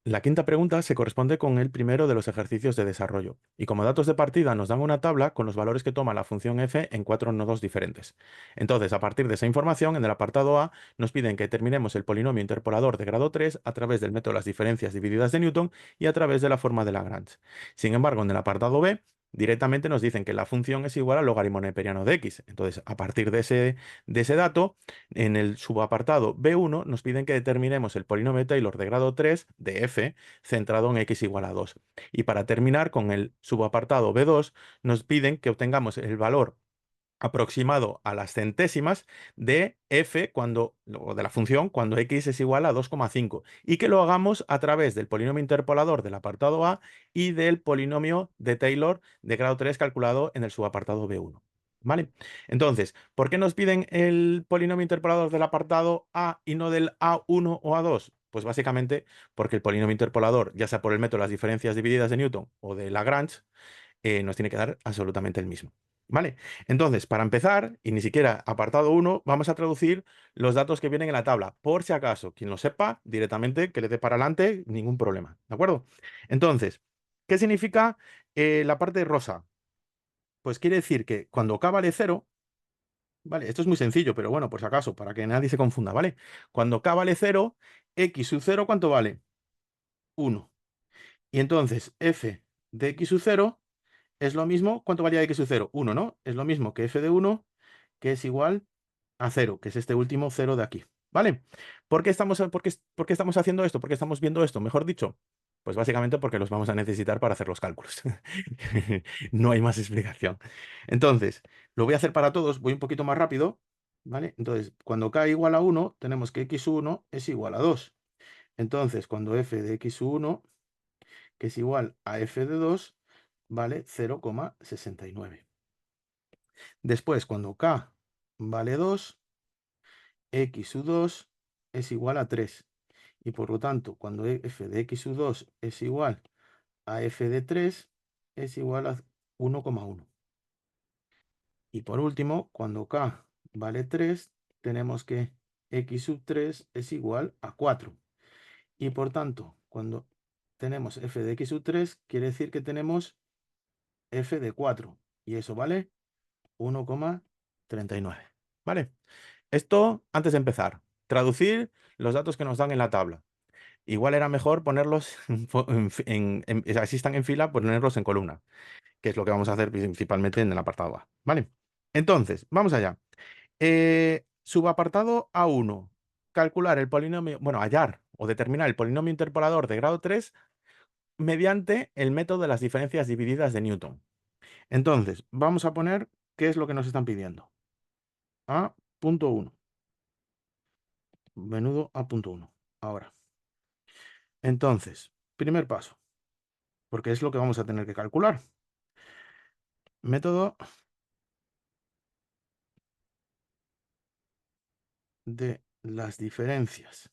La quinta pregunta se corresponde con el primero de los ejercicios de desarrollo, y como datos de partida nos dan una tabla con los valores que toma la función f en cuatro nodos diferentes. Entonces, a partir de esa información, en el apartado A nos piden que determinemos el polinomio interpolador de grado 3 a través del método de las diferencias divididas de Newton y a través de la forma de Lagrange. Sin embargo, en el apartado B directamente nos dicen que la función es igual al logaritmo neperiano de x. Entonces, a partir de ese dato, en el subapartado B1 nos piden que determinemos el polinomio Taylor de grado 3 de f centrado en x igual a 2. Y para terminar con el subapartado B2 nos piden que obtengamos el valor aproximado a las centésimas de f o de la función cuando x es igual a 2,5 y que lo hagamos a través del polinomio interpolador del apartado A y del polinomio de Taylor de grado 3 calculado en el subapartado B1. ¿Vale? Entonces, ¿por qué nos piden el polinomio interpolador del apartado A y no del A1 o A2? Pues básicamente porque el polinomio interpolador, ya sea por el método de las diferencias divididas de Newton o de Lagrange, nos tiene que dar absolutamente el mismo. ¿Vale? Entonces, para empezar, y ni siquiera apartado 1, vamos a traducir los datos que vienen en la tabla. Por si acaso, quien lo sepa, directamente que le dé para adelante, ningún problema. ¿De acuerdo? Entonces, ¿qué significa la parte rosa? Pues quiere decir que cuando k vale 0, ¿vale? Esto es muy sencillo, pero bueno, por si acaso, para que nadie se confunda, ¿vale? Cuando k vale 0, x sub 0, ¿cuánto vale? 1. Y entonces, f de x sub 0 es lo mismo, ¿cuánto valía x sub 0? 1, ¿no? Es lo mismo que f de 1, que es igual a 0, que es este último 0 de aquí. ¿Vale? ¿Por qué estamos haciendo esto? ¿Por qué estamos viendo esto? Mejor dicho, pues básicamente porque los vamos a necesitar para hacer los cálculos. No hay más explicación. Entonces, lo voy a hacer para todos, voy un poquito más rápido. ¿Vale? Entonces, cuando k igual a 1, tenemos que x1 es igual a 2. Entonces, cuando f de x1, que es igual a f de 2, vale 0,69. Después, cuando k vale 2, x sub 2 es igual a 3. Y por lo tanto, cuando f de x sub 2 es igual a f de 3, es igual a 1,1. Y por último, cuando k vale 3, tenemos que x sub 3 es igual a 4. Y por tanto, cuando tenemos f de x sub 3, quiere decir que tenemos f de 4. Y eso vale 1,39. ¿Vale? Esto antes de empezar. Traducir los datos que nos dan en la tabla. Igual era mejor ponerlos, así están en fila, ponerlos en columna, que es lo que vamos a hacer principalmente en el apartado A. ¿Vale? Entonces, vamos allá. Subapartado A1. Calcular el polinomio, bueno, hallar o determinar el polinomio interpolador de grado 3 mediante el método de las diferencias divididas de Newton. Entonces, vamos a poner qué es lo que nos están pidiendo. A.1. Menudo A.1. Ahora. Entonces, primer paso, porque es lo que vamos a tener que calcular. Método de las diferencias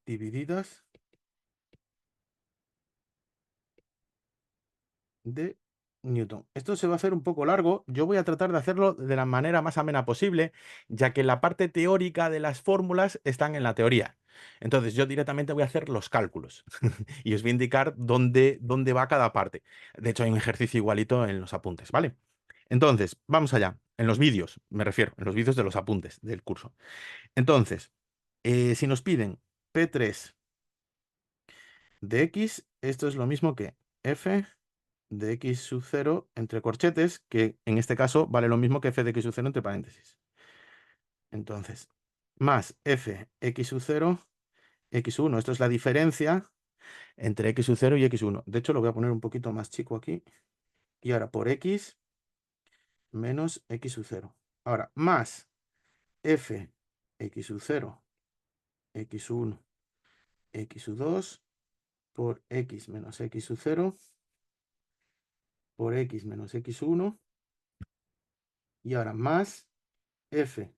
divididas de Newton. Esto se va a hacer un poco largo. Yo voy a tratar de hacerlo de la manera más amena posible, ya que la parte teórica de las fórmulas están en la teoría. Entonces, yo directamente voy a hacer los cálculos y os voy a indicar dónde va cada parte. De hecho, hay un ejercicio igualito en los apuntes, ¿vale? Entonces, vamos allá. En los vídeos, me refiero, en los vídeos de los apuntes del curso. Entonces, si nos piden P3 de x, esto es lo mismo que f de x sub 0 entre corchetes, que en este caso vale lo mismo que f de x sub 0 entre paréntesis. Entonces, más f x sub 0, x1. Esto es la diferencia entre x sub 0 y x1. De hecho, lo voy a poner un poquito más chico aquí. Y ahora por x menos x sub 0. Ahora, más f x sub 0, x1, x sub 2 por x menos x sub 0 por x menos x1. Y ahora más f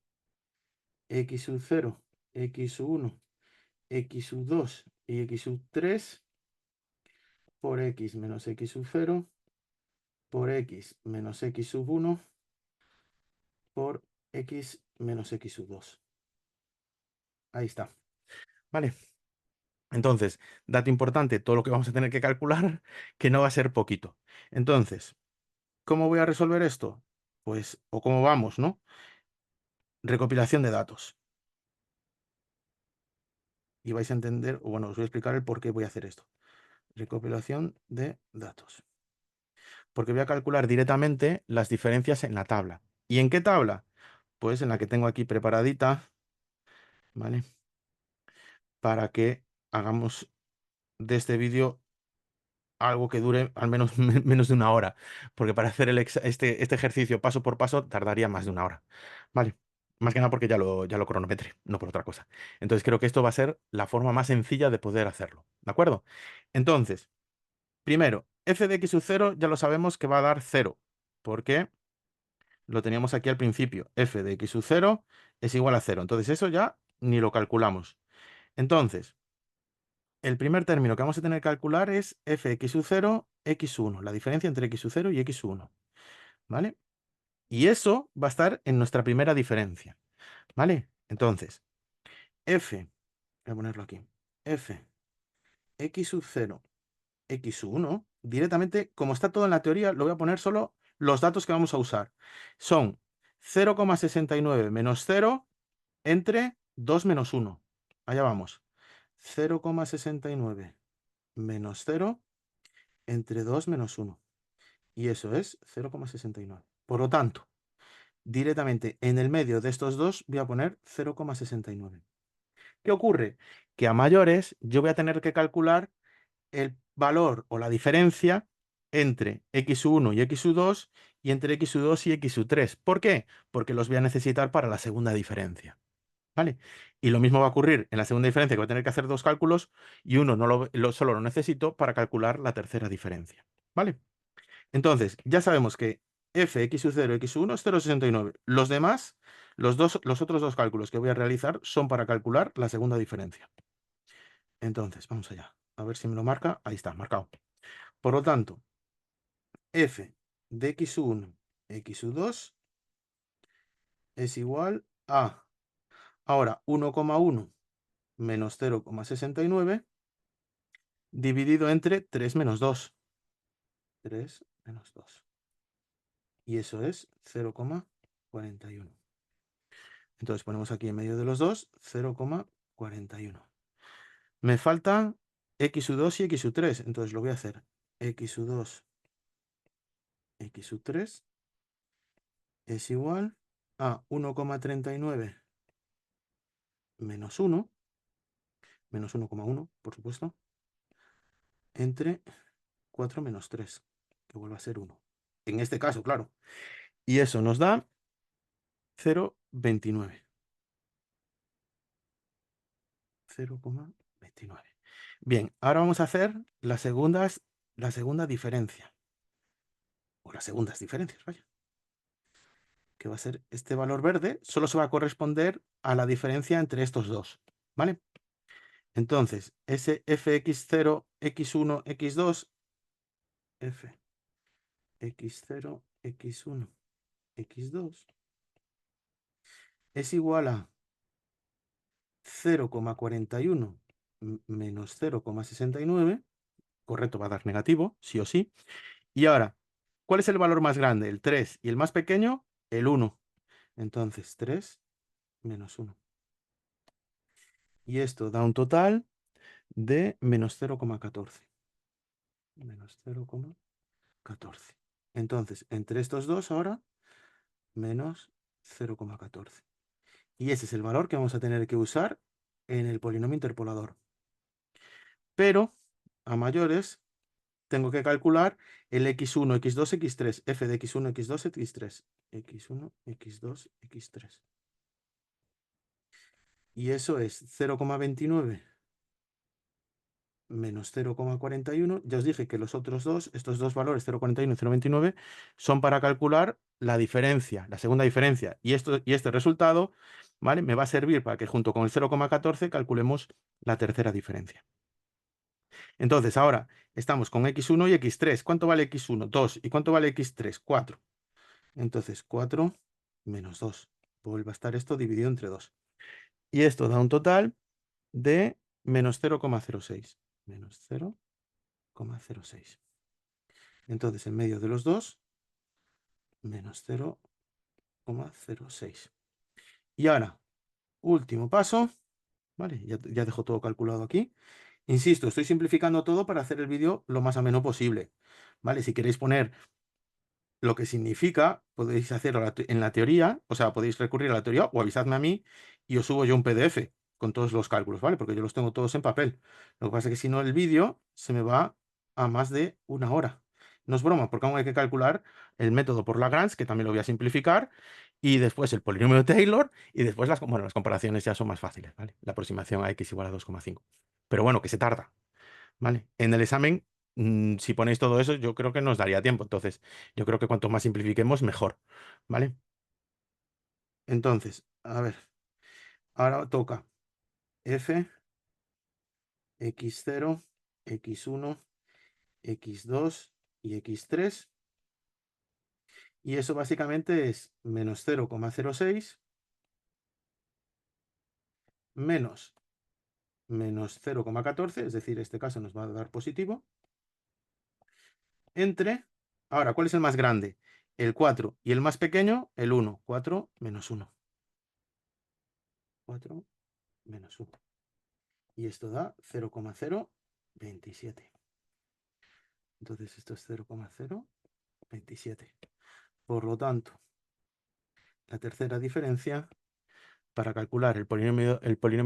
x sub 0, x1, x sub 2 y x sub 3 por x menos x sub 0 por x menos x sub 1 por x menos x sub 2. Ahí está. Vale. Entonces, dato importante, todo lo que vamos a tener que calcular, que no va a ser poquito. Entonces, ¿cómo voy a resolver esto? Pues, o cómo vamos, ¿no? Recopilación de datos. Y vais a entender, o bueno, os voy a explicar el por qué voy a hacer esto. Recopilación de datos. Porque voy a calcular directamente las diferencias en la tabla. ¿Y en qué tabla? Pues en la que tengo aquí preparadita, ¿vale? Para que hagamos de este vídeo algo que dure al menos menos de una hora, porque para hacer este ejercicio paso por paso tardaría más de una hora, ¿vale? Más que nada porque ya lo cronometré, no por otra cosa. Entonces creo que esto va a ser la forma más sencilla de poder hacerlo, ¿de acuerdo? Entonces, primero, f de x sub 0 ya lo sabemos que va a dar 0, porque lo teníamos aquí al principio. F de x sub 0 es igual a 0, entonces eso ya ni lo calculamos. Entonces, el primer término que vamos a tener que calcular es fx sub 0, x1, la diferencia entre x sub 0 y x1, ¿vale? Y eso va a estar en nuestra primera diferencia, ¿vale? Entonces, f, voy a ponerlo aquí, f, x sub 0, x1, directamente, como está todo en la teoría, lo voy a poner solo los datos que vamos a usar. Son 0,69 menos 0 entre 2 menos 1. Allá vamos. 0,69 menos 0 entre 2 menos 1. Y eso es 0,69. Por lo tanto, directamente en el medio de estos dos voy a poner 0,69. ¿Qué ocurre? Que a mayores yo voy a tener que calcular el valor o la diferencia entre x1 y x2 y entre x2 y x3. ¿Por qué? Porque los voy a necesitar para la segunda diferencia. ¿Vale? Y lo mismo va a ocurrir en la segunda diferencia, que voy a tener que hacer dos cálculos y uno no solo lo necesito para calcular la tercera diferencia. ¿Vale? Entonces, ya sabemos que f, x sub 0, x1 es 0,69. Los demás, los otros dos cálculos que voy a realizar son para calcular la segunda diferencia. Entonces, vamos allá. A ver si me lo marca. Ahí está, marcado. Por lo tanto, f de x1, x2 es igual a, ahora, 1,1 menos 0,69 dividido entre 3 menos 2. 3 menos 2. Y eso es 0,41. Entonces ponemos aquí en medio de los dos 0,41. Me faltan x2 y x3. Entonces lo voy a hacer x2, x3 es igual a 1,39 menos 1, menos 1,1, por supuesto, entre 4 menos 3, que vuelve a ser 1. En este caso, claro. Y eso nos da 0,29. 0,29. Bien, ahora vamos a hacer la segunda diferencia. O las segundas diferencias, vaya. Que va a ser este valor verde, solo se va a corresponder a la diferencia entre estos dos. ¿Vale? Entonces, ese fx0, x1, x2, f, x0, x1, x2, es igual a 0,41 menos 0,69, correcto, va a dar negativo, sí o sí. Y ahora, ¿cuál es el valor más grande? El 3 y el más pequeño, el 1. Entonces, 3 menos 1. Y esto da un total de menos 0,14. Menos 0,14. Entonces, entre estos dos ahora, menos 0,14. Y ese es el valor que vamos a tener que usar en el polinomio interpolador. Pero, a mayores, tengo que calcular el x1, x2, x3, f de x1, x2, x3, x1, x2, x3. Y eso es 0,29 menos 0,41. Ya os dije que los otros dos, estos dos valores, 0,41 y 0,29, son para calcular la diferencia, la segunda diferencia. Y este resultado, ¿vale? Me va a servir para que junto con el 0,14 calculemos la tercera diferencia. Entonces, ahora estamos con x1 y x3. ¿Cuánto vale x1? 2. ¿Y cuánto vale x3? 4. Entonces, 4 menos 2. Vuelve a estar esto dividido entre 2. Y esto da un total de menos 0,06. Menos 0,06. Entonces, en medio de los dos, menos 0,06. Y ahora, último paso, ¿vale? Ya dejo todo calculado aquí. Insisto, estoy simplificando todo para hacer el vídeo lo más ameno posible, ¿vale? Si queréis poner lo que significa, podéis hacerlo en la teoría, o sea, podéis recurrir a la teoría o avisadme a mí y os subo yo un PDF con todos los cálculos, ¿vale? Porque yo los tengo todos en papel. Lo que pasa es que si no, el vídeo se me va a más de 1 hora. No es broma, porque aún hay que calcular el método por Lagrange, que también lo voy a simplificar, y después el polinomio de Taylor, y después bueno, las comparaciones ya son más fáciles, ¿vale? La aproximación a x igual a 2,5. Pero bueno, que se tarda, ¿vale? En el examen, si ponéis todo eso, yo creo que nos daría tiempo. Entonces, yo creo que cuanto más simplifiquemos, mejor, ¿vale? Entonces, a ver, ahora toca f, x0, x1, x2 y x3. Y eso básicamente es menos 0,06 menos 0,14, es decir, este caso nos va a dar positivo, entre, ahora, ¿cuál es el más grande? El 4 y el más pequeño, el 1. 4 menos 1. 4 menos 1. Y esto da 0,027. Entonces esto es 0,027. Por lo tanto, la tercera diferencia, para calcular el polinomio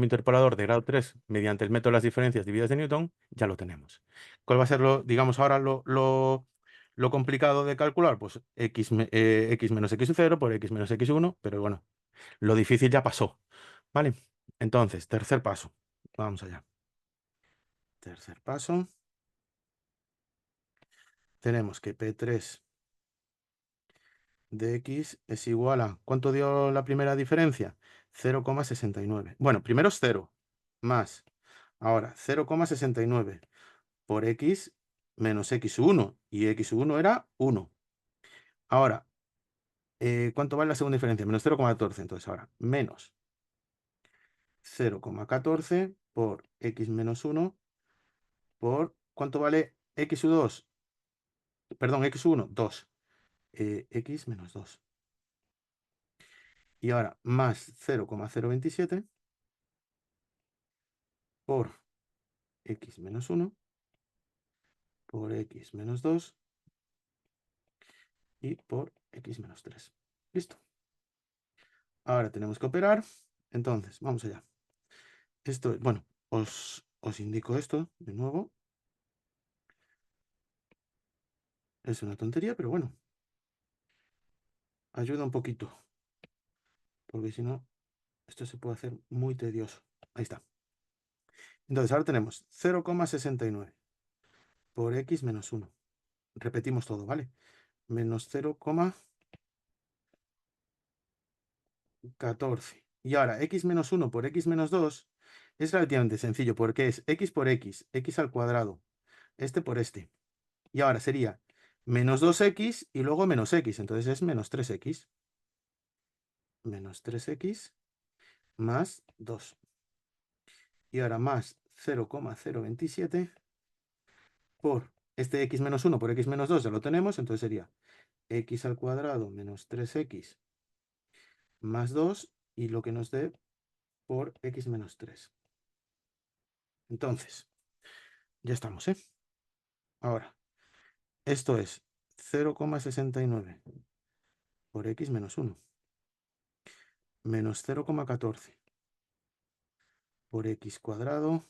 interpolador de grado 3 mediante el método de las diferencias divididas de Newton, ya lo tenemos. ¿Cuál va a ser digamos, ahora lo complicado de calcular? Pues x menos x0 por x menos x1, pero bueno, lo difícil ya pasó, ¿vale? Entonces, tercer paso. Vamos allá. Tercer paso. Tenemos que P3 de x es igual a... ¿Cuánto dio la primera diferencia? 0,69. Bueno, primero es 0, más. Ahora, 0,69 por x menos x1. Y x1 era 1. Ahora, ¿cuánto vale la segunda diferencia? Menos 0,14. Entonces ahora, menos 0,14 por x menos 1 por... ¿Cuánto vale x2? Perdón, x1, 2. X menos 2. Y ahora, más 0,027 por x menos 1 por x menos 2 y por x menos 3. Listo. Ahora tenemos que operar. Entonces, vamos allá. Esto, bueno, os indico esto de nuevo. Es una tontería, pero bueno. Ayuda un poquito. Porque si no, esto se puede hacer muy tedioso. Ahí está. Entonces, ahora tenemos 0,69 por x menos 1. Repetimos todo, ¿vale? Menos 0,14. Y ahora, x menos 1 por x menos 2 es relativamente sencillo porque es x por x, x al cuadrado, este por este. Y ahora sería menos 2x y luego menos x, entonces es menos 3x. Menos 3x más 2. Y ahora más 0,027 por este x menos 1 por x menos 2, ya lo tenemos, entonces sería x al cuadrado menos 3x más 2 y lo que nos dé por x menos 3. Entonces, ya estamos, ¿eh? Ahora, esto es 0,69 por x menos 1 menos 0,14 por x cuadrado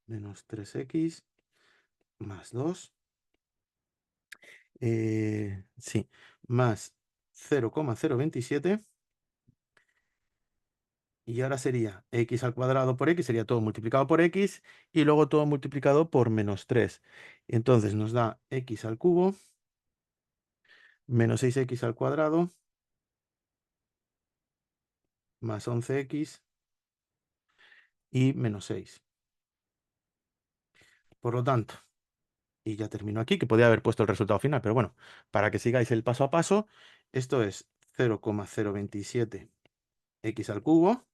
menos 3x más 2. Sí, más 0,027. Y ahora sería x al cuadrado por x, sería todo multiplicado por x y luego todo multiplicado por menos 3. Entonces nos da x al cubo menos 6x al cuadrado más 11x y menos 6. Por lo tanto, y ya termino aquí, que podría haber puesto el resultado final, pero bueno, para que sigáis el paso a paso, esto es 0,027 x al cubo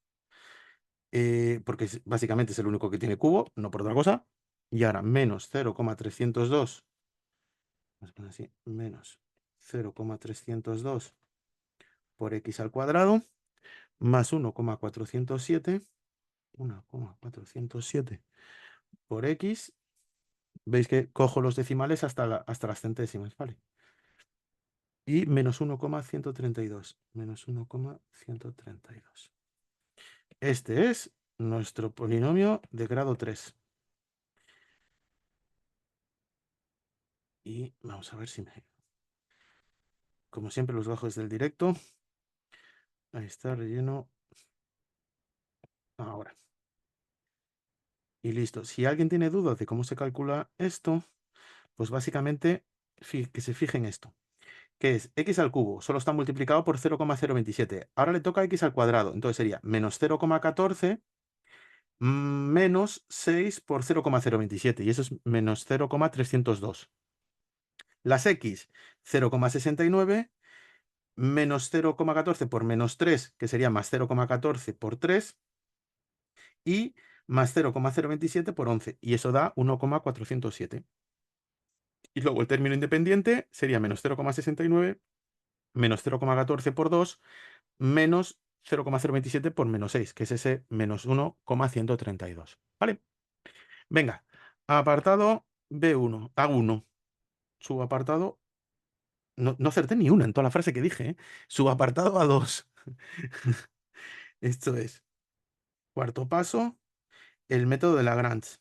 porque básicamente es el único que tiene cubo, no por otra cosa. Y ahora menos 0,302, vamos a poner así, menos 0,302 por x al cuadrado, más 1,407 por x. Veis que cojo los decimales hasta las centésimas, ¿vale? Y menos 1,132. Menos 1,132. Este es nuestro polinomio de grado 3. Y vamos a ver si me... Como siempre, los bajos del directo. Ahí está, relleno. Ahora. Y listo. Si alguien tiene dudas de cómo se calcula esto, pues básicamente que se fije en esto. Que es x al cubo, solo está multiplicado por 0,027. Ahora le toca x al cuadrado, entonces sería menos 0,14 menos 6 por 0,027, y eso es menos 0,302. Las x, 0,69 menos 0,14 por menos 3, que sería más 0,14 por 3, y más 0,027 por 11, y eso da 1,407. Y luego el término independiente sería menos 0,69 menos 0,14 por 2 menos 0,027 por menos 6, que es ese menos 1,132. ¿Vale? Venga, apartado B1, A1, subapartado, no acerté ni una en toda la frase que dije, ¿eh? Subapartado A2. Esto es, cuarto paso, el método de Lagrange.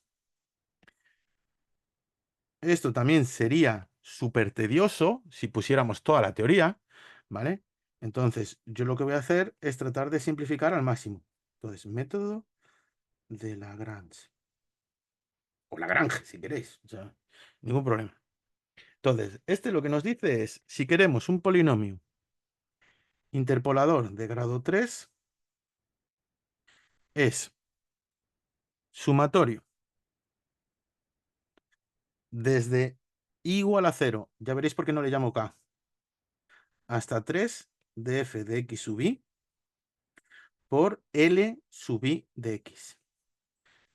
Esto también sería súper tedioso si pusiéramos toda la teoría, ¿vale? Entonces, yo lo que voy a hacer es tratar de simplificar al máximo. Entonces, método de Lagrange. O Lagrange, si queréis. O sea, ningún problema. Entonces, este lo que nos dice es, si queremos un polinomio interpolador de grado 3, es sumatorio desde i igual a 0, ya veréis por qué no le llamo k, hasta 3 de f de x sub i por L sub I de X,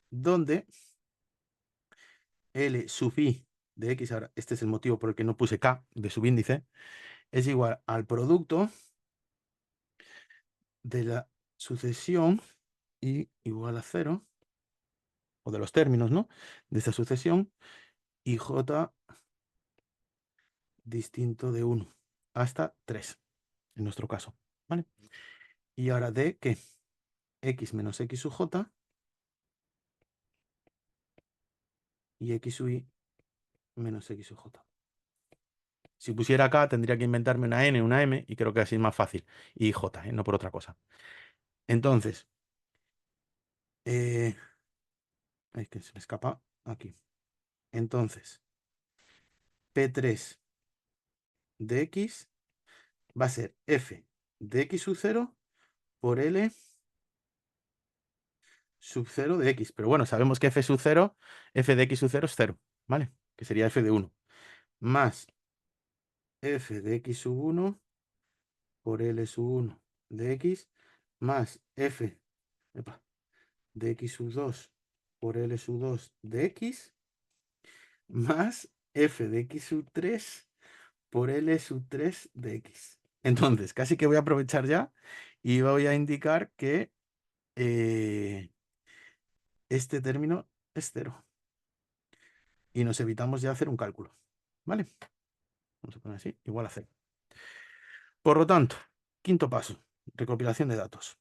donde L sub I de X, ahora este es el motivo por el que no puse K de subíndice, es igual al producto de la sucesión I igual a 0, o de los términos, ¿no? De esta sucesión, y J distinto de 1 hasta 3, en nuestro caso, ¿vale? Y ahora de que X menos X sub J y X sub I menos X sub J. Si pusiera acá, tendría que inventarme una N, una M, y creo que así es más fácil. Y J, no por otra cosa. Entonces, es que se me escapa aquí. Entonces, P3 de X va a ser F de X sub 0 por L sub 0 de X. Pero bueno, sabemos que F sub 0, F de X sub 0 es 0, ¿vale? Que sería F de 1. Más F de X sub 1 por L sub 1 de X más F de X sub 2 por L sub 2 de X más F de X sub 3 por L sub 3 de X. Entonces, casi que voy a aprovechar ya y voy a indicar que este término es 0. Y nos evitamos ya hacer un cálculo. ¿Vale? Vamos a poner así, igual a 0. Por lo tanto, quinto paso, recopilación de datos.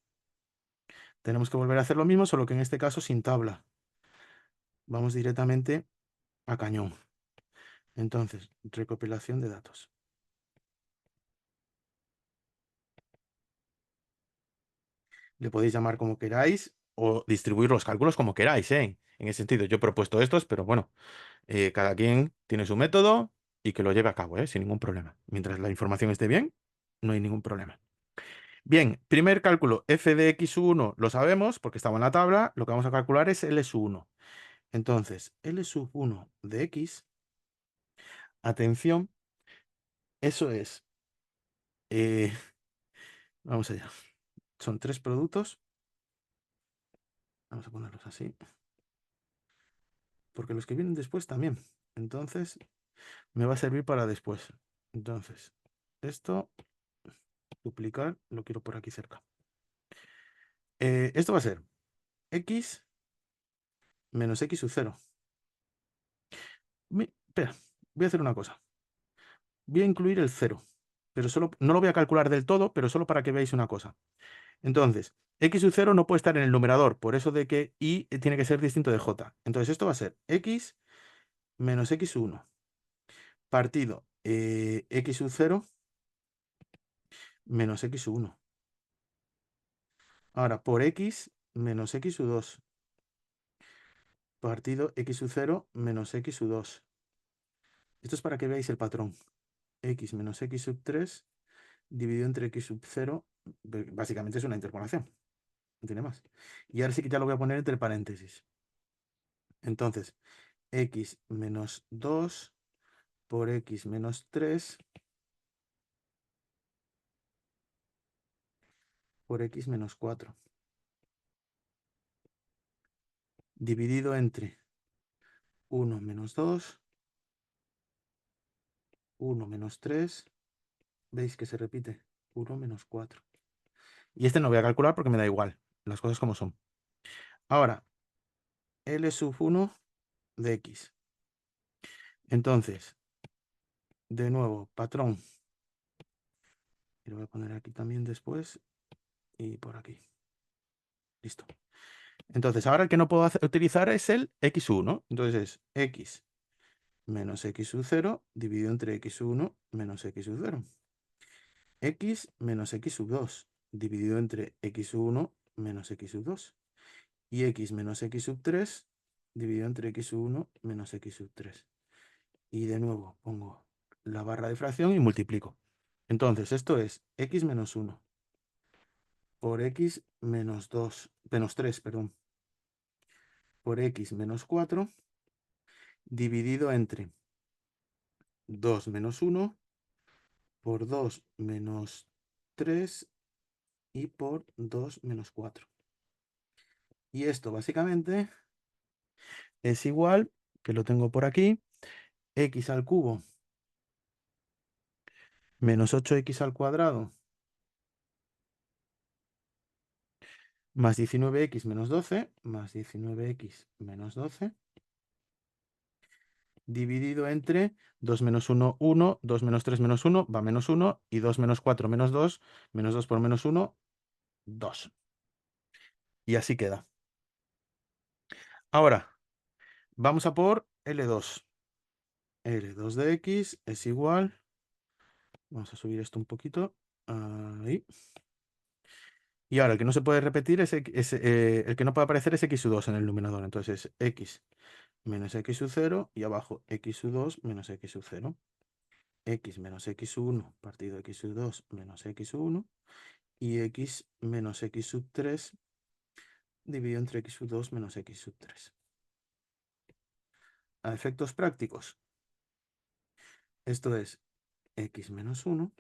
Tenemos que volver a hacer lo mismo, solo que en este caso sin tabla. Vamos directamente a cañón. Entonces, recopilación de datos. Le podéis llamar como queráis o distribuir los cálculos como queráis, ¿eh? En ese sentido, yo he propuesto estos, pero bueno, cada quien tiene su método y que lo lleve a cabo, ¿eh? Sin ningún problema. Mientras la información esté bien, no hay ningún problema. Bien, primer cálculo, f de x1 lo sabemos porque estaba en la tabla, lo que vamos a calcular es L sub 1. Entonces, L sub 1 de x, atención, eso es, eh, vamos allá, son tres productos Vamos a ponerlos así. Porque los que vienen después también. Entonces, me va a servir para después. Entonces, esto, duplicar, lo quiero por aquí cerca. Esto va a ser x menos x sub 0. Espera, voy a hacer una cosa. Voy a incluir el 0, pero solo, no lo voy a calcular del todo, pero solo para que veáis una cosa. Entonces, x sub 0 no puede estar en el numerador, por eso de que y tiene que ser distinto de j. Entonces, esto va a ser x menos x sub 1 partido x sub 0 menos x sub 1. Ahora, por x menos x sub 2 partido x sub 0 menos x sub 2. Esto es para que veáis el patrón. X menos x sub 3 dividido entre x sub 0, básicamente es una interpolación, no tiene más. Y ahora sí que ya lo voy a poner entre paréntesis. Entonces, x menos 2 por x menos 3 por x menos 4. Dividido entre 1 menos 2, 1 menos 3. ¿Veis que se repite? 1 menos 4. Y este no voy a calcular porque me da igual, las cosas como son. Ahora, L sub 1 de x. Entonces, de nuevo, patrón. Y lo voy a poner aquí también después y por aquí. Listo. Entonces, ahora el que no puedo utilizar es el x1. Entonces es x menos x sub 0 dividido entre x sub 1 menos x sub 0. X menos x sub 2 dividido entre x sub 1 menos x sub 2. Y x menos x sub 3 dividido entre x sub 1 menos x sub 3. Y de nuevo pongo la barra de fracción y multiplico. Entonces esto es x menos 1 por x menos 2, menos 3, perdón, por x menos 4 dividido entre 2 menos 1 por 2 menos 3 y por 2 menos 4. Y esto básicamente es igual, que lo tengo por aquí, x al cubo menos 8x al cuadrado más 19x menos 12 más 19x menos 12 dividido entre 2 menos 1, 1, 2 menos 3 menos 1, va menos 1, y 2 menos 4 menos 2 por menos 1, 2. Y así queda. Ahora, vamos a por L2. L2 de x es igual, vamos a subir esto un poquito, ahí. Y ahora el que no se puede repetir es, el que no puede aparecer es x sub 2 en el numerador. Entonces es x menos x sub 0 y abajo x sub 2 menos x sub 0. X menos x sub 1 partido x sub 2 menos x sub 1 y x menos x sub 3 dividido entre x sub 2 menos x sub 3. A efectos prácticos, esto es x menos 1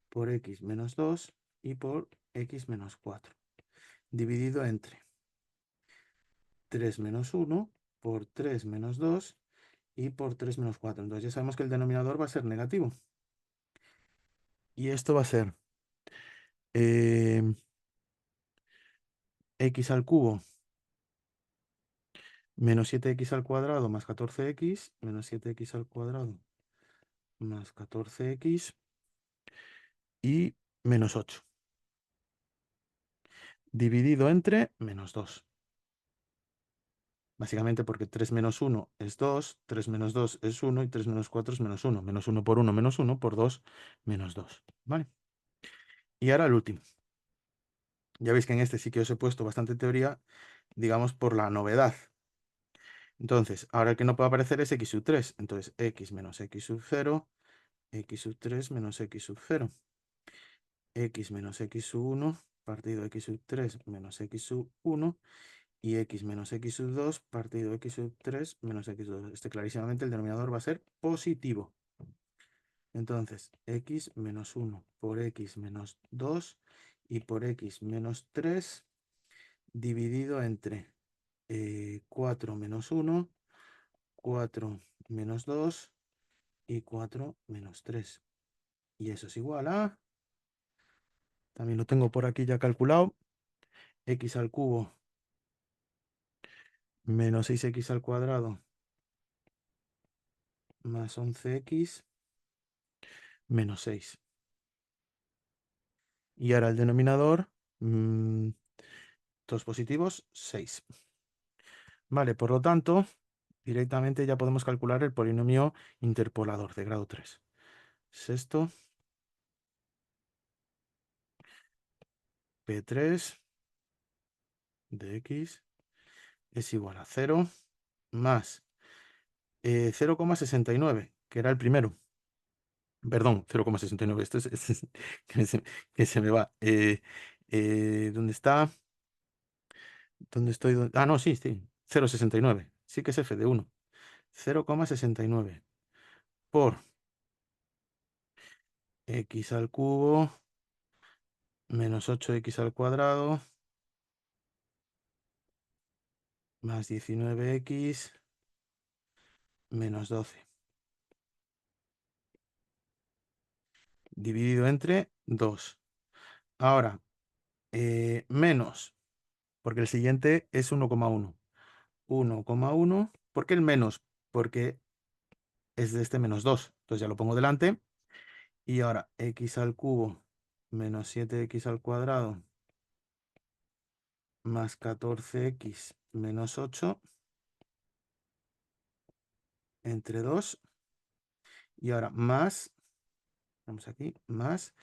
por x menos 2 y por x menos 4, dividido entre 3 menos 1 por 3 menos 2 y por 3 menos 4. Entonces ya sabemos que el denominador va a ser negativo. Y esto va a ser eh, x al cubo menos 7x al cuadrado más 14x menos 7x al cuadrado más 14x y menos 8. Dividido entre menos 2. Básicamente porque 3 menos 1 es 2, 3 menos 2 es 1 y 3 menos 4 es menos 1. Menos 1 por 1 menos 1 por 2 menos 2. ¿Vale? Y ahora el último. Ya veis que en este sí que os he puesto bastante teoría, digamos, por la novedad. Entonces, ahora el que no puede aparecer es x sub 3. Entonces, x menos x sub 0, x sub 3 menos x sub 0. X menos x sub 1 partido x sub 3 menos x sub 1 y x menos x sub 2 partido x sub 3 menos x sub 2. Este clarísimamente el denominador va a ser positivo. Entonces, x menos 1 por x menos 2 y por x menos 3 dividido entre 4 menos 1, 4 menos 2 y 4 menos 3. Y eso es igual a, también lo tengo por aquí ya calculado, x al cubo menos 6x al cuadrado más 11x menos 6. Y ahora el denominador, dos positivos, 6. Vale, por lo tanto, directamente ya podemos calcular el polinomio interpolador de grado 3. Sexto, P3 de x es igual a 0 más 0,69, que era el primero. Perdón, 0,69. Esto que se me va. ¿Dónde está? ¿Dónde estoy? Ah, no, sí, sí. 0,69. Sí que es f de 1. 0,69 por x al cubo menos 8x al cuadrado más 19x menos 12. Dividido entre 2. Ahora, menos, porque el siguiente es 1,1. 1,1. ¿Por qué el menos? Porque es de este menos 2. Entonces ya lo pongo delante. Y ahora x al cubo menos 7x al cuadrado más 14x menos 8 entre 2. Y ahora más, vamos aquí, más,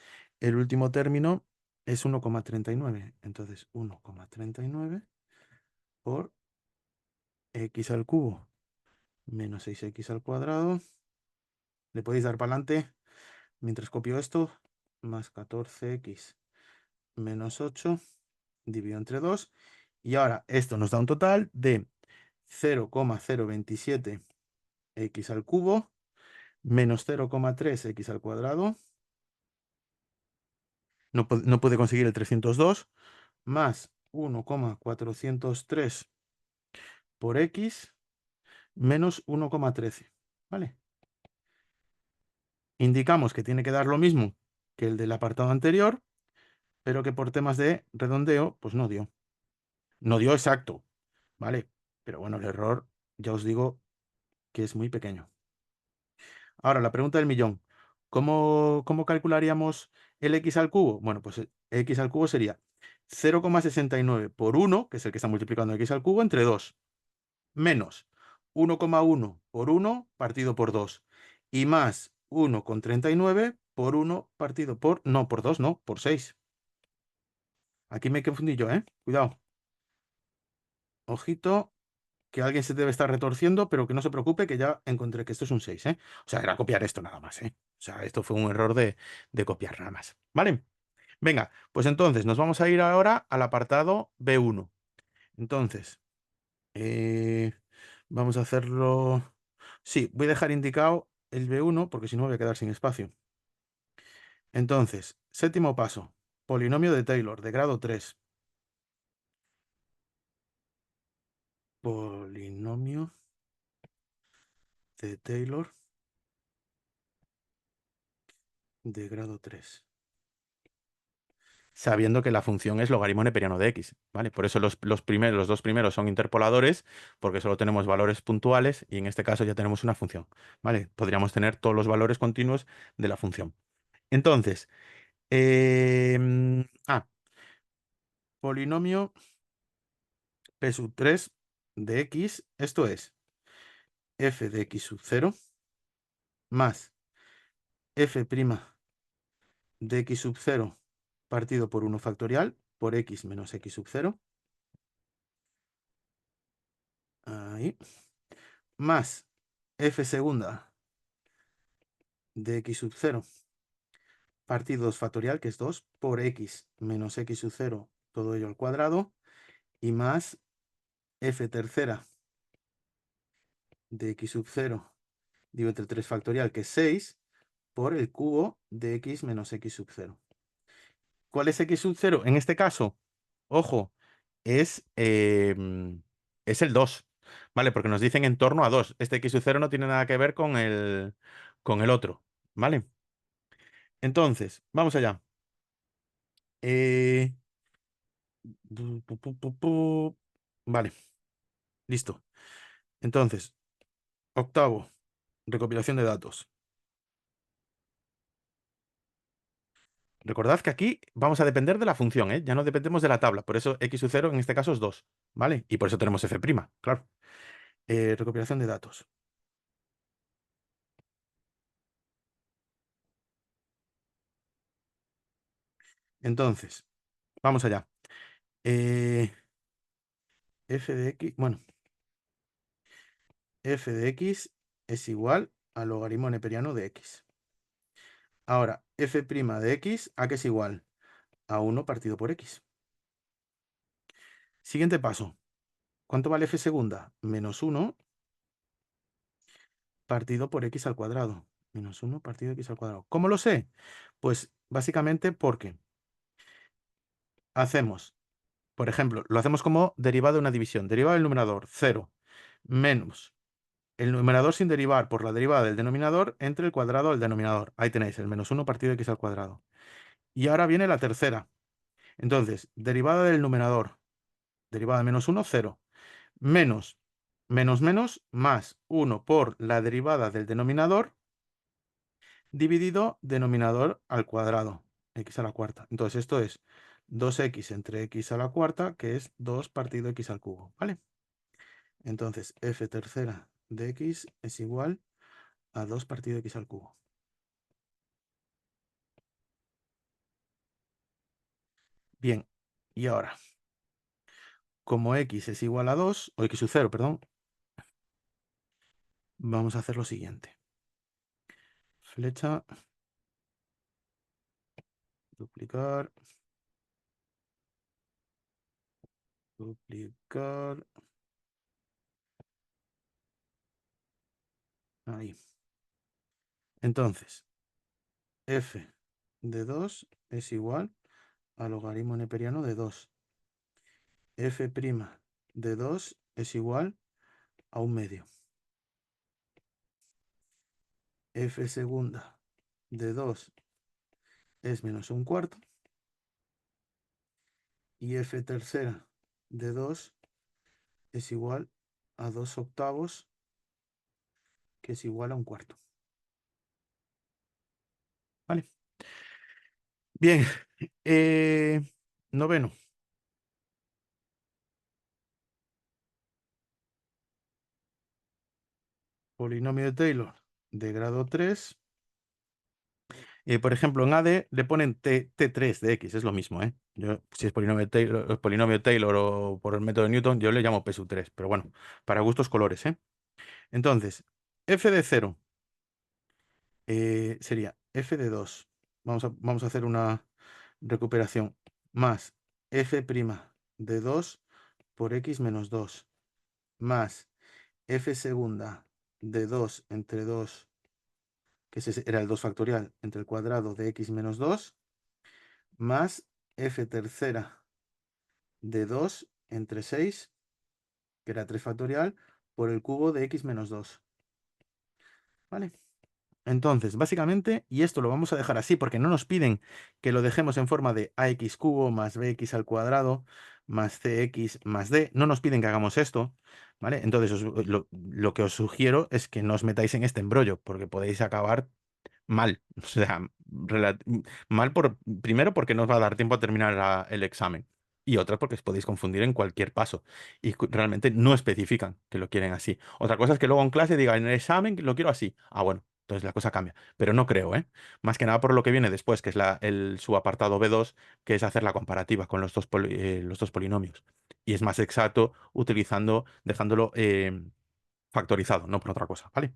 el último término es 1,39. Entonces 1,39 por x al cubo menos 6x al cuadrado. Le podéis dar para adelante mientras copio esto. Más 14x menos 8 dividido entre 2. Y ahora esto nos da un total de 0,027 x al cubo menos 0,3 x al cuadrado. No puede conseguir el 302 más 1,403 por x menos 1,13. ¿Vale? Indicamos que tiene que dar lo mismo que el del apartado anterior, pero que por temas de redondeo, pues no dio. No dio exacto, ¿vale? Pero bueno, el error, ya os digo que es muy pequeño. Ahora, la pregunta del millón. ¿Cómo calcularíamos el x al cubo? Bueno, pues x al cubo sería 0,69 por 1, que es el que está multiplicando x al cubo, entre 2, menos 1,1 por 1 partido por 2, y más 1,39 por 1 partido por, no, por 2, no, por 6. Aquí me confundí yo, ¿eh? Cuidado. Ojito, que alguien se debe estar retorciendo, pero que no se preocupe, que ya encontré que esto es un 6, ¿eh? O sea, era copiar esto nada más, ¿eh? O sea, esto fue un error de copiar nada más. ¿Vale? Venga, pues entonces nos vamos a ir ahora al apartado B1. Entonces, eh, vamos a hacerlo... Sí, voy a dejar indicado el B1 porque si no me voy a quedar sin espacio. Entonces, séptimo paso, polinomio de Taylor, de grado 3. Polinomio de Taylor de grado 3. Sabiendo que la función es logaritmo neperiano de x, ¿vale? Por eso los dos primeros son interpoladores, porque solo tenemos valores puntuales y en este caso ya tenemos una función, ¿vale? Podríamos tener todos los valores continuos de la función. Entonces, polinomio p sub 3 de x, esto es f de x sub 0 más f' de x sub 0 partido por 1 factorial por x menos x sub 0. Ahí. Más f segunda de x sub 0 partido 2 factorial, que es 2, por x menos x sub 0, todo ello al cuadrado, y más f tercera de x sub 0 dividido entre 3 factorial, que es 6, por el cubo de x menos x sub 0. ¿Cuál es x sub 0? En este caso, ojo, es es el 2, ¿vale? Porque nos dicen en torno a 2. Este x sub 0 no tiene nada que ver con el otro, ¿vale? Entonces, vamos allá. Eh, Vale, listo. Entonces, octavo, recopilación de datos. Recordad que aquí vamos a depender de la función, ¿eh? Ya no dependemos de la tabla. Por eso x sub 0 en este caso es 2, ¿vale? Y por eso tenemos f', claro. Recopilación de datos. Entonces, vamos allá. Eh, f de x, bueno, f de x es igual al logaritmo neperiano de x. Ahora, f' de x, ¿a qué es igual? A 1 partido por x. Siguiente paso. ¿Cuánto vale f segunda? Menos 1 partido por x al cuadrado. Menos 1 partido x al cuadrado. ¿Cómo lo sé? Pues básicamente porque hacemos, por ejemplo, lo hacemos como derivada de una división. Derivada del numerador, 0, menos el numerador sin derivar por la derivada del denominador entre el cuadrado del denominador. Ahí tenéis el menos 1 partido de x al cuadrado. Y ahora viene la tercera. Entonces, derivada del numerador, derivada de menos 1, 0. Menos, menos, más 1 por la derivada del denominador dividido denominador al cuadrado, x a la cuarta. Entonces, esto es 2x entre x a la cuarta, que es 2 partido x al cubo, ¿vale? Entonces, f tercera de x es igual a 2 partido x al cubo. Bien, y ahora, como x es igual a 2, o x sub 0, perdón, vamos a hacer lo siguiente. Flecha, duplicar, duplicar, ahí. Entonces, f de 2 es igual al logaritmo neperiano de 2. F' de 2 es igual a 1/2. F segunda de 2 es menos 1/4. Y f tercera de 2 es igual a 2/8, que es igual a 1/4. ¿Vale? Bien. Noveno. Polinomio de Taylor de grado 3. Por ejemplo, en AD le ponen T3 de X, es lo mismo, ¿eh? Yo, si es polinomio Taylor o por el método de Newton, yo le llamo P sub 3, pero bueno, para gustos colores, ¿eh? Entonces, f de 0 sería f de 2. Vamos a hacer una recuperación. Más f' de 2 por x menos 2. Más f segunda de 2 entre 2, que ese era el 2 factorial, entre el cuadrado de x menos 2. Más f tercera de 2 entre 6, que era 3 factorial, por el cubo de x menos 2. ¿Vale? Entonces, básicamente, y esto lo vamos a dejar así porque no nos piden que lo dejemos en forma de ax cubo más bx al cuadrado más cx más d. No nos piden que hagamos esto, ¿vale? Entonces, lo que os sugiero es que no os metáis en este embrollo porque podéis acabar mal. O sea, mal primero porque no os va a dar tiempo a terminar el examen. Y otra porque os podéis confundir en cualquier paso. Y realmente no especifican que lo quieren así. Otra cosa es que luego en clase digan, en el examen lo quiero así. Ah, bueno, entonces la cosa cambia. Pero no creo, ¿eh? Más que nada por lo que viene después, que es el subapartado B2, que es hacer la comparativa con los dos polinomios. Y es más exacto dejándolo factorizado, no por otra cosa, ¿vale?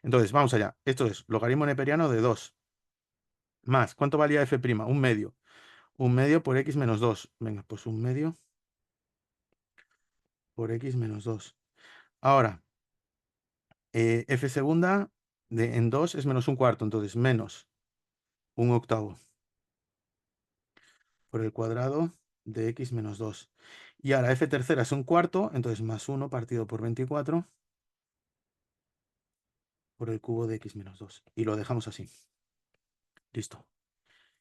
Entonces, vamos allá. Esto es logaritmo neperiano de 2 más. ¿Cuánto valía f'? 1/2. 1/2 por x menos 2. Venga, pues 1/2 por x menos 2. Ahora, f segunda en 2 es menos 1/4. Entonces, menos 1/8 por el cuadrado de x menos 2. Y ahora f tercera es un cuarto, entonces más 1 partido por 24 por el cubo de x menos 2. Y lo dejamos así. Listo.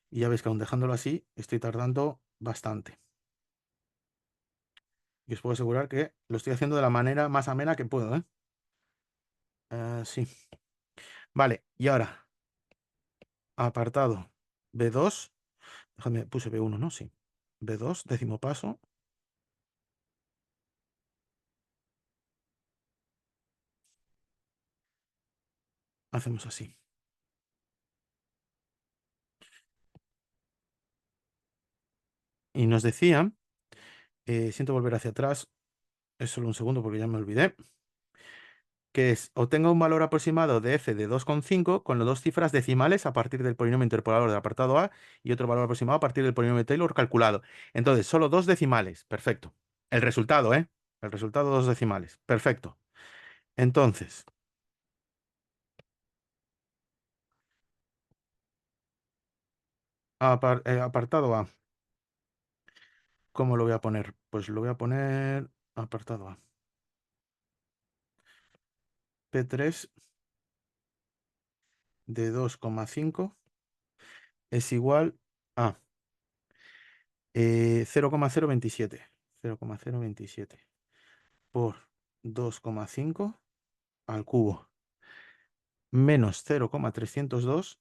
Y ya veis que aún dejándolo así, estoy tardando bastante. Y os puedo asegurar que lo estoy haciendo de la manera más amena que puedo, ¿eh? Sí. Vale, y ahora, apartado B2. Déjame, puse B1, ¿no? Sí. B2, décimo paso. Hacemos así. Y nos decía, siento volver hacia atrás, es solo un segundo porque ya me olvidé, que es obtenga un valor aproximado de f de 2,5 con las dos cifras decimales a partir del polinomio interpolador del apartado A y otro valor aproximado a partir del polinomio Taylor calculado. Entonces, solo dos decimales. Perfecto. El resultado, ¿eh? El resultado dos decimales. Perfecto. Entonces, apartado A. ¿Cómo lo voy a poner? Pues lo voy a poner apartado A. P3 de 2,5 es igual a 0,027. 0,027 por 2,5 al cubo menos 0,302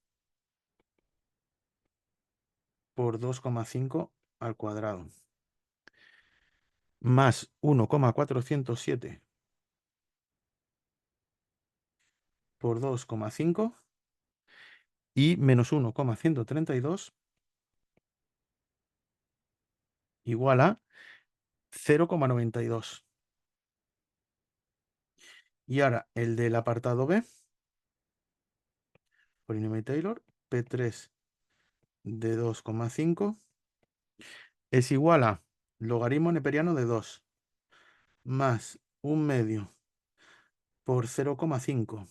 por 2,5 al cuadrado más 1,407 por 2,5 y menos 1,132 igual a 0,92. Y ahora el del apartado B, polinomio Taylor, P3 de 2,5 es igual a logaritmo neperiano de 2 más un medio por 0,5,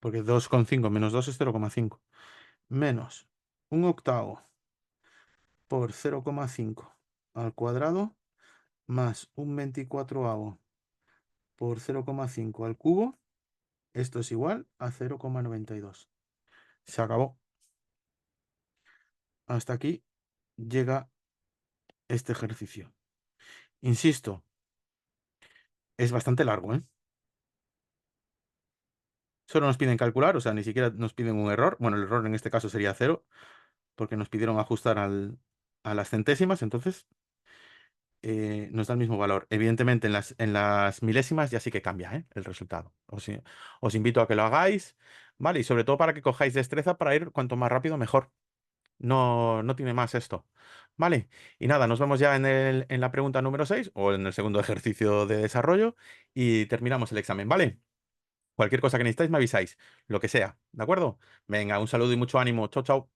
porque 2,5 menos 2 es 0,5, menos un octavo por 0,5 al cuadrado más un 24avo por 0,5 al cubo. Esto es igual a 0,92. Se acabó. Hasta aquí llega este ejercicio. Insisto, es bastante largo, ¿eh? Solo nos piden calcular, o sea, ni siquiera nos piden un error. Bueno, el error en este caso sería 0, porque nos pidieron ajustar a las centésimas, entonces nos da el mismo valor. Evidentemente, en las milésimas ya sí que cambia, ¿eh? El resultado. Os invito a que lo hagáis, ¿vale? Y sobre todo para que cojáis destreza para ir cuanto más rápido mejor. No, no tiene más esto. ¿Vale? Y nada, nos vemos ya en la pregunta número 6 o en el segundo ejercicio de desarrollo y terminamos el examen, ¿vale? Cualquier cosa que necesitáis me avisáis, lo que sea, ¿de acuerdo? Venga, un saludo y mucho ánimo. Chao, chao.